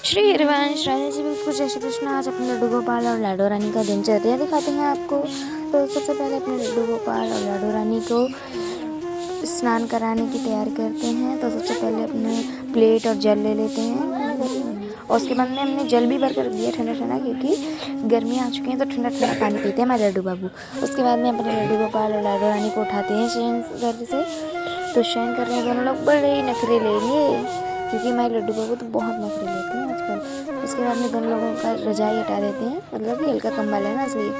श्री हरिवंश राधे जी बिल्कुल जय श्री कृष्ण। आज अपने लड्डू गोपाल और लाडो रानी का दिनचर्या दिखाते हैं आपको। तो सबसे पहले अपने लड्डू गोपाल और लाडो रानी को स्नान कराने की तैयारी करते हैं। तो सबसे पहले अपने प्लेट और जल ले लेते हैं और उसके बाद में हमने जल भी भर कर दिया ठंडा ठंडा, क्योंकि गर्मी आ चुकी है तो ठंडा ठंडा पानी पीते हैं हमारे लड्डू बाबू। उसके बाद में अपने लड्डू गोपाल और लाडो रानी को उठाते हैं शयन घर से। तो शयन कर रहे हैं दोनों लोग, बड़े ही नखरे लेंगे क्योंकि हमारे लड्डू बाबू तो बहुत नखरे लेते हैं आजकल। उसके बाद में दोनों लोगों का रजाई हटा देते हैं, मतलब कि हल्का कंबल है ना इसलिए,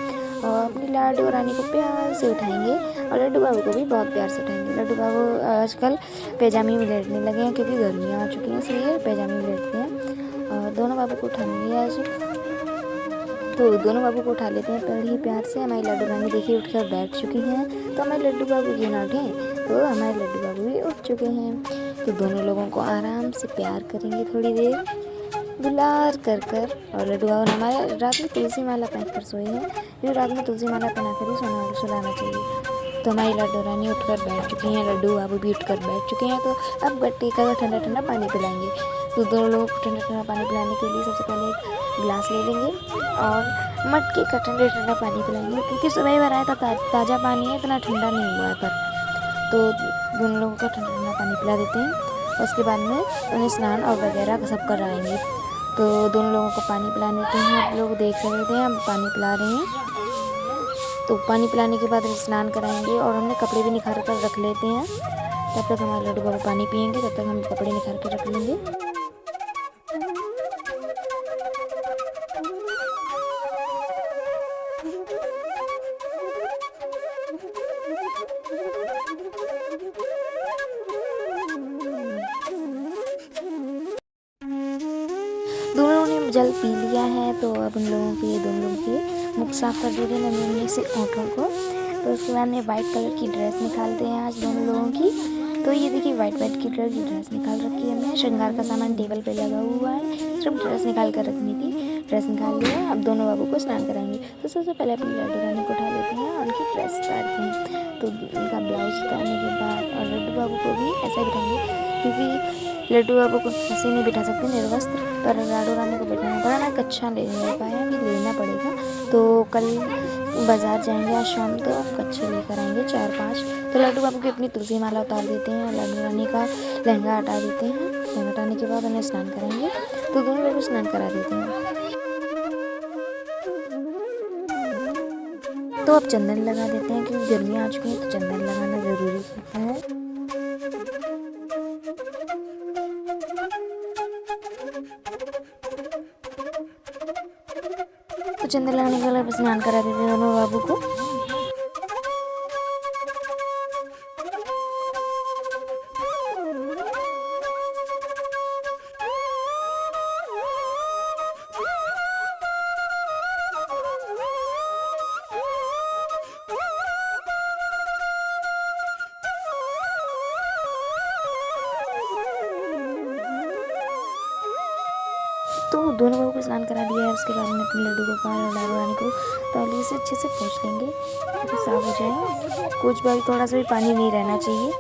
और अपनी लाडो रानी को प्यार से उठाएंगे और लड्डू बाबू को भी बहुत प्यार से उठाएंगे। लड्डू बाबू आजकल पैजामी में लेटने लगे हैं क्योंकि गर्मियाँ आ चुकी हैं, इसलिए पैजामी में लेटते हैं। और दोनों बाबू को उठाएंगे आज, तो दोनों बाबू को उठा लेते हैं बड़े ही प्यार से। हमारी लड्डू रानी देखिए उठकर बैठ चुकी हैं, तो हमारे लड्डू बाबू क्यों ना उठें, तो हमारे लड्डू बाबू भी उठ चुके हैं। तो दोनों लोगों को आराम से प्यार करेंगे थोड़ी देर, दुलार कर कर। और लड्डू बाबू हमारे रात में तुलसी माला पहन कर सोए हैं, क्योंकि रात में तुलसी माला पहना कर ही सुलाना चाहिए। तो हमारी लड्डू रानी उठकर बैठ चुकी हैं, लड्डू बाबू भी उठकर बैठ चुके हैं। तो अब गट्टी का ठंडा ठंडा पानी पिलाएंगे। तो दोनों लोगों को ठंडा ठंडा पानी पिलाने के लिए सबसे पहले एक गिलास ले लेंगे और मटके का ठंडा ठंडा पानी पिलाएंगे, क्योंकि सुबह ही भरा है तो ताज़ा पानी है, इतना ठंडा नहीं हुआ है पर। तो दोनों लोगों को ठंडा ठंडा पानी पिला देते हैं। उसके बाद में उन्हें स्नान और वगैरह सब कराएंगे। तो दोनों लोगों को पानी पिला देते हैं। आप लोग देख रहे थे हम पानी पिला रहे हैं। तो पानी पिलाने के बाद स्नान कराएंगे और हमने कपड़े भी निखार कर रख लेते हैं। तब तक हमारे लड्डू बाबू पानी पियेंगे, तब तक हम कपड़े निखार कर रख लेंगे। दोनों ने जल पी लिया है, तो अब उन लोगों के दोनों लोगों के मुख साफ कर देते हैं नन्हे से ओठों को। तो उसके बाद में वाइट कलर की ड्रेस निकालते हैं आज दोनों लोगों की। तो ये देखिए वाइट कलर की ड्रेस निकाल रखी है हमने। श्रृंगार का सामान टेबल पे लगा हुआ है, सिर्फ ड्रेस निकाल कर रखनी थी। ड्रेस निकाल लिया, अब दोनों बाबू को स्नान कराएंगे। तो सबसे पहले अपनी लड्डू रानी को उठा लेते हैं और उनकी ड्रेस उतारते हैं। तो उनका ब्लाउज उतारने के बाद और लड्डू बाबू को भी ऐसा बिठाएंगे, क्योंकि लड्डू बाबू को ऐसे नहीं बिठा सकते निर्वस्त्र, पर लाडो रानी को बिठाना पड़ा ना, कच्छा ले पाया, अभी लेना पड़ेगा। तो कल बाज़ार जाएंगे आज शाम, तो कच्छे लेकर आएंगे 4-5। तो लड्डू बाबू की अपनी तुलसी माला उतार देते हैं और लाडो रानी का लहंगा हटा देते हैं। लहंगा हटाने के बाद उन्हें स्नान कराएंगे। तो दोनों लोग स्नान करा देते हैं। तो अब चंदन लगा देते हैं, क्योंकि गर्मी आ चुकी है तो चंदन लगाना ज़रूरी होता है। तो चंदन लगाने के बाद स्नान करा देते हैं दोनों बाबू को। तो दोनों बाबू को स्नान करा दिया है। उसके बाद में अपने लड्डू गोपाल और लाडो रानी को तौलिए से अच्छे से पोंछ लेंगे ताकि साफ हो जाए। कुछ बार थोड़ा सा भी पानी नहीं रहना चाहिए।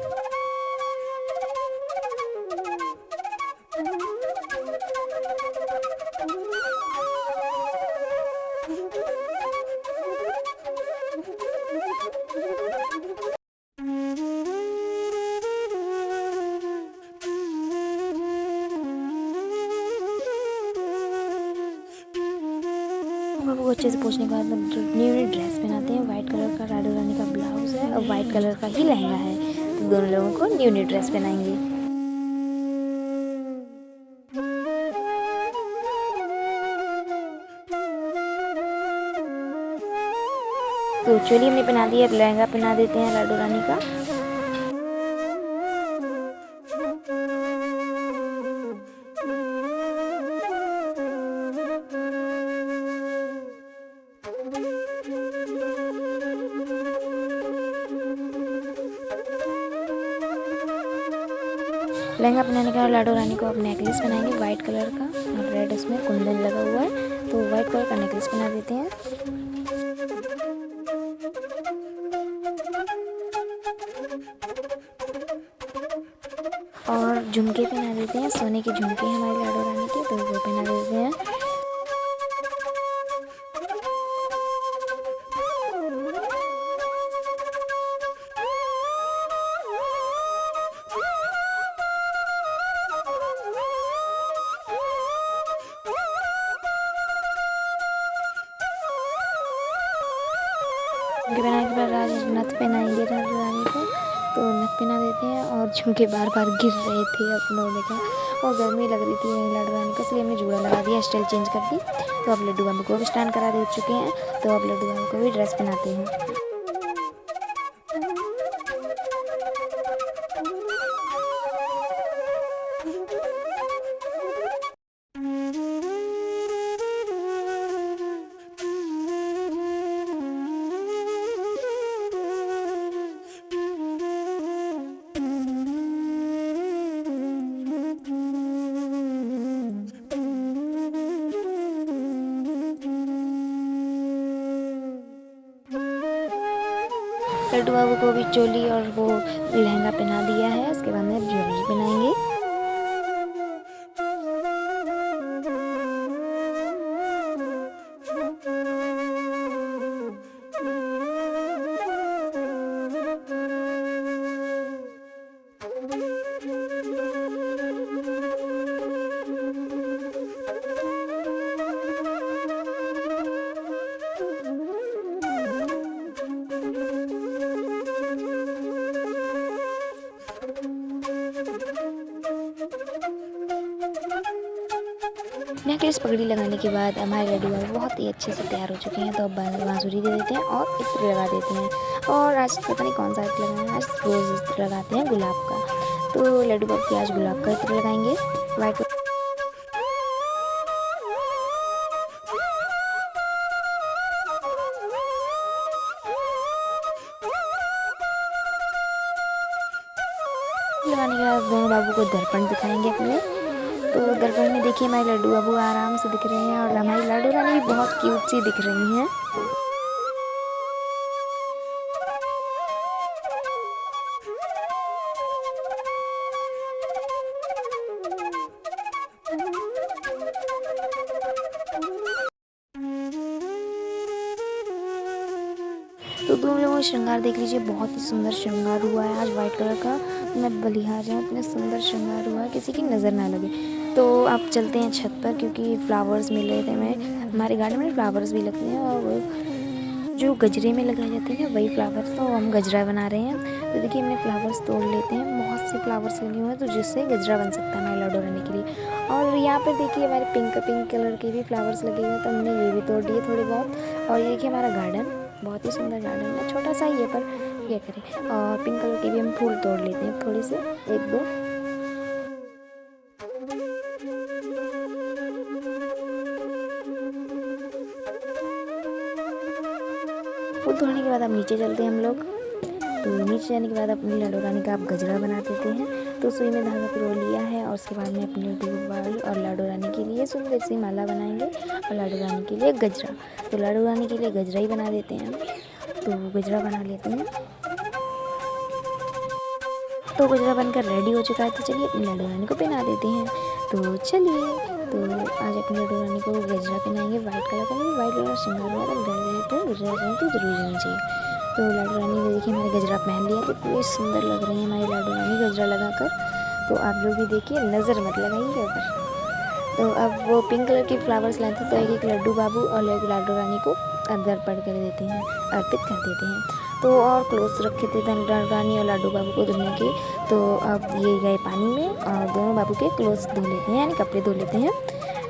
बाबू को अच्छे से पोंछने के बाद न्यू ड्रेस पहनाते हैं। वाइट कलर का लाडो रानी का ब्लाउज है और वाइट कलर का ही लहंगा है। तो दोनों लोगों को न्यू ड्रेस पहनाएंगे। तो चोली हमने पहना दी है, अब लहंगा पहना देते हैं लाडो रानी का। लहंगा पहनाने के बाद लाडो रानी को अब नेकलेस पहनाएंगे वाइट कलर का, और रेड उसमें कुंदन लगा हुआ है। तो वाइट कलर का नेकलेस पहना देते हैं। और झुमके पहना देते हैं, सोने के झुमके हमारी लाडो रानी के, तो वो पहना देते झुमके पहनाने के बाद राजा नथ पहनाएंगे लाडो रानी को, तो नथ पहना देते हैं। और झुमके बार बार गिर रहे थे, अपनों ने कहा, और गर्मी लग रही थी लाडो रानी को, इसलिए हमने जूड़ा लगा दिया, स्टाइल चेंज कर दी। तो अब लड्डू बाबू को भी स्नान करा दे चुके हैं, तो अब लड्डू बाबू को भी ड्रेस पहनाते हैं। लड्डू बाबू को भी चोली और वो लहंगा पहना दिया है, उसके बाद में ज्वेलरी पहनाएंगे। नेकलेस पगड़ी लगाने के बाद हमारे लड्डू बाबू बहुत ही अच्छे से तैयार हो चुके हैं, तो अब बांसुरी दे देते हैं और इत्र लगा देते हैं। और आज पता नहीं कौन सा इत्र लगाना है, आज रोज़ इत्र लगाते हैं गुलाब का। तो लड्डू बाबू के आज गुलाब का इत्र लगाएंगे, वाइट। लगाने के बाद दोनों बाबू को दर्पण दिखाएंगे अपने। तो दर्पण में देखिए हमारे लड्डू बाबू आराम से दिख रहे हैं, और हमारी लाडो रानी भी बहुत क्यूट सी दिख रही हैं। तो दोनों लोगों का श्रृंगार देख लीजिए, बहुत ही सुंदर श्रृंगार हुआ है आज वाइट कलर का। मैं बलिहार जाऊँ, इतने सुंदर श्रृंगार हुआ है, किसी की नज़र ना लगे। तो आप चलते हैं छत पर, क्योंकि फ्लावर्स मिल रहे थे हमें, हमारे गार्डन में फ्लावर्स भी लगते हैं, और जो गजरे में लगाए जाते हैं ना वही फ्लावर्स, तो हम गजरा बना रहे हैं। तो देखिए हमने फ्लावर्स तोड़ लेते हैं, बहुत से फ्लावर्स लगे हुए हैं, तो जिससे गजरा बन सकता है हमारे लाडो रानी के लिए। और यहाँ पर देखिए हमारे पिंक कलर के भी फ्लावर्स लगे हुए हैं, तो हमने ये भी तोड़ दिए थोड़े बहुत। और ये देखिए हमारा गार्डन बहुत ही सुंदर गार्डन है, छोटा सा ही है पर क्या करें। और पिंक कलर के भी हम फूल तोड़ लेते हैं थोड़े से, एक दो। फूल तोड़ने के बाद अब नीचे चलते हैं हम लोग। तो नीचे जाने के बाद अपनी लाडो रानी का आप गजरा बना देते हैं। तो सुई में धागा पिरो लिया है, और उसके बाद में अपने लड्डू गोपाल और लाडो रानी के लिए सुंदर सी माला बनाएंगे, और लाडो रानी के लिए गजरा। तो लाडो रानी के लिए गजरा ही बना देते हैं, तो गजरा बना लेते हैं। तो गजरा बनकर रेडी हो चुका है, तो चलिए अपनी लाडो रानी को पहना देते हैं। तो चलिए, तो आज अपनी लाडो रानी को गजरा पहनाएंगे वाइट कलर का, वाइट कलर का श्रृंगार वाला गजरा तो जरूर होना चाहिए। तो लाडो रानी ने देखिए हमारे गजरा पहन लिया, कितनी सुंदर लग रही है हमारी लाडो रानी गजरा लगाकर। तो आप लोग भी देखिए, नज़र मत लगाइए ऊपर। तो अब वो पिंक कलर के फ्लावर्स लाए थे, तो एक लड्डू बाबू और एक लाडो रानी को अर्पित कर देते हैं, अर्पित कर देते हैं। तो और क्लोथ्स रखे थे लाडो रानी और लाडू बाबू को धोने के, तो अब ये गए पानी में, और दोनों बाबू के क्लोथ्स धो लेते हैं, यानी कपड़े धो लेते हैं।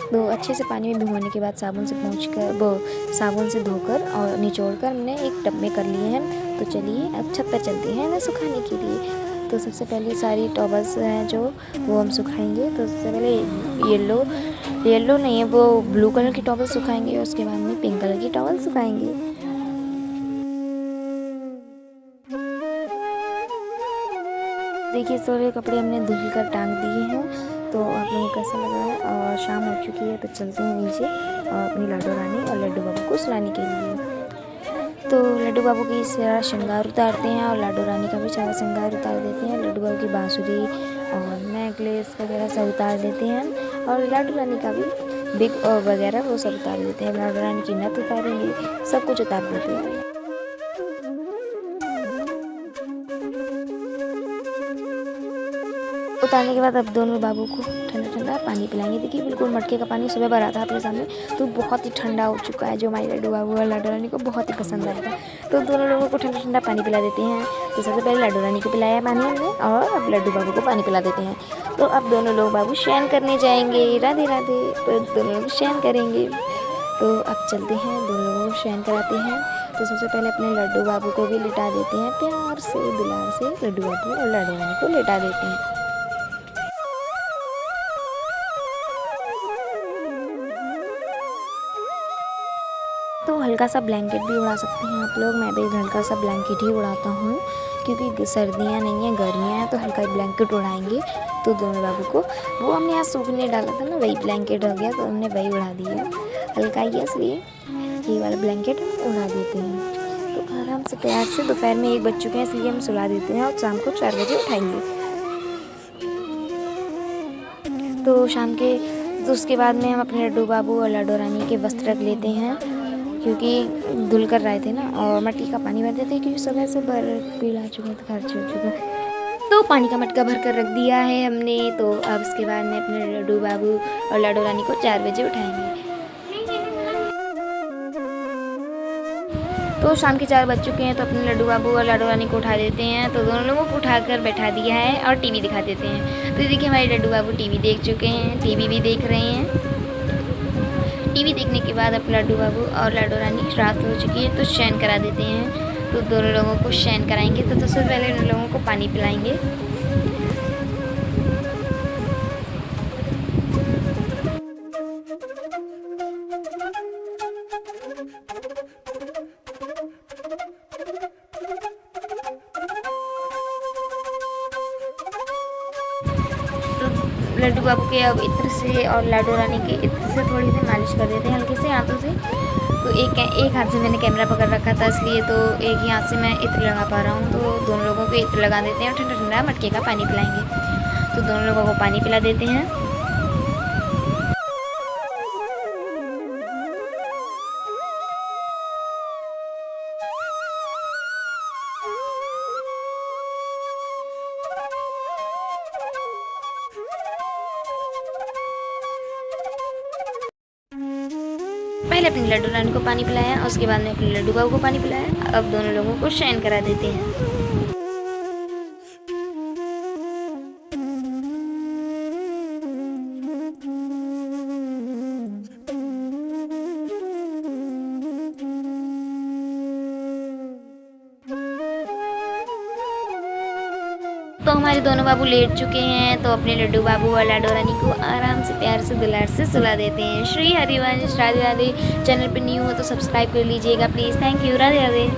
तो अच्छे से पानी में भिगोने के बाद साबुन से पोंछकर, वो साबुन से धोकर और निचोड़कर हमने एक टब में कर लिए हैं। तो चलिए अब छत पर चलते हैं ना सुखाने के लिए। तो सबसे पहले सारी टॉवल्स हैं जो, वो हम सुखाएंगे। तो सबसे पहले येलो नहीं है, वो ब्लू कलर की टॉवल सुखाएंगे, और उसके बाद में पिंक कलर की टॉवल सुखाएंगे। देखिए सारे कपड़े हमने धुल कर टांग दिए हैं। तो आप लोगों को कैसा लग रहा है? और शाम हो चुकी है, तो चलते हैं नीचे और अपनी लाडो रानी और लड्डू बाबू को सुलाने के लिए। तो लड्डू बाबू की सारा श्रृंगार उतारते हैं, और लाडो रानी का भी सारा श्रृंगार उतार देते हैं। लड्डू बाबू की बांसुरी और नेकलेस वगैरह सब उतार देते हैं, और लाडो रानी का भी बिग वगैरह वो सब उतार देते हैं। लाडो रानी की नथ उतारेंगे, सब कुछ उतार देते हैं। उतारने के बाद अब दोनों बाबू को ठंडा ठंडा पानी पिलाएंगे। देखिए बिल्कुल मटके का पानी सुबह भरा था आपके सामने, तो बहुत ही ठंडा हो चुका है, जो हमारे लड्डू बाबू और लाडो रानी को बहुत ही पसंद आएगा। तो दोनों लोगों को ठंडा ठंडा पानी पिला देते हैं। तो सबसे पहले लाडो रानी को पिलाया पानी हमने, और अब लड्डू बाबू को पानी पिला देते हैं। तो अब दोनों लोग बाबू शयन करने जाएंगे। राधे राधे। तो दोनों लोग शयन करेंगे। तो अब चलते हैं, दोनों लोगों को शयन कराते हैं। तो सबसे पहले अपने लड्डू बाबू को भी लिटा देते हैं, प्यार से दुलार से लड्डू बाबू और लाडो रानी को लिटा देते हैं। तो हल्का सा ब्लैंकेट भी उड़ा सकते हैं आप लोग। मैं भी हल्का सा ब्लैंकेट ही उड़ाता हूँ, क्योंकि सर्दियाँ नहीं हैं, गर्मियाँ हैं, तो हल्का ही ब्लैंकेट उड़ाएंगे। तो दोनों बाबू को वो हमने यहाँ सूखने डाला था ना, वही ब्लैंकेट हो गया, तो हमने वही उड़ा दिया। हल्का ही है, इसलिए ये वाला ब्लैंकेट हम उड़ा देते हैं। तो आराम से प्यार से, दोपहर में 1 बज चुके हैं, इसलिए हम सुला देते हैं और शाम को 4 बजे उठाएंगे। तो शाम के तो उसके बाद में हम अपने लड्डू बाबू और लाडो रानी के वस्त्र रख लेते हैं, क्योंकि धुल कर रहे थे ना, और मट्टी का पानी भर देते हैं, क्योंकि सुबह से बर्फ पिला चुका था, खर्च हो चुका। तो पानी का मटका भर कर रख दिया है हमने। तो अब उसके बाद में अपने लड्डू बाबू और लाडो रानी को 4 बजे उठाएंगे। तो शाम के 4 बज चुके हैं, तो अपने लड्डू बाबू और लाडो रानी को उठा देते हैं। तो दोनों लोगों को उठाकर बैठा दिया है और टीवी दिखा देते हैं। तो देखिए हमारे लड्डू बाबू टीवी देख चुके हैं, टीवी भी देख रहे हैं। टीवी देखने के बाद अब लड्डू बाबू और लाडो रानी, रात हो चुकी है, तो शयन करा देते हैं। तो दोनों लोगों को शयन कराएंगे। तो सबसे पहले उन लोगों को पानी पिलाएंगे। लड्डू बाबू के अब इत्र से और लाडो रानी के इत्र से थोड़ी सी मालिश कर देते हैं हल्के से हाथों से। तो एक हाथ से मैंने कैमरा पकड़ रखा था, इसलिए तो एक ही हाथ से मैं इत्र लगा पा रहा हूँ। तो दोनों लोगों को इत्र लगा देते हैं और ठंडा ठंडा मटके का पानी पिलाएंगे। तो दोनों लोगों को पानी पिला देते हैं। पहले अपने लड्डू रानी को पानी पिलाया और उसके बाद में अपने लड्डू बाबू को पानी पिलाया। अब दोनों लोगों को शयन करा देते हैं। तो हमारे दोनों बाबू लेट चुके हैं, तो अपने लड्डू बाबू और लाडो रानी को आराम से प्यार से दुलार से सुला देते हैं। श्री हरिवंश। राधे राधे। चैनल पर न्यू हो तो सब्सक्राइब कर लीजिएगा please. Thank you. Radhe Radhe.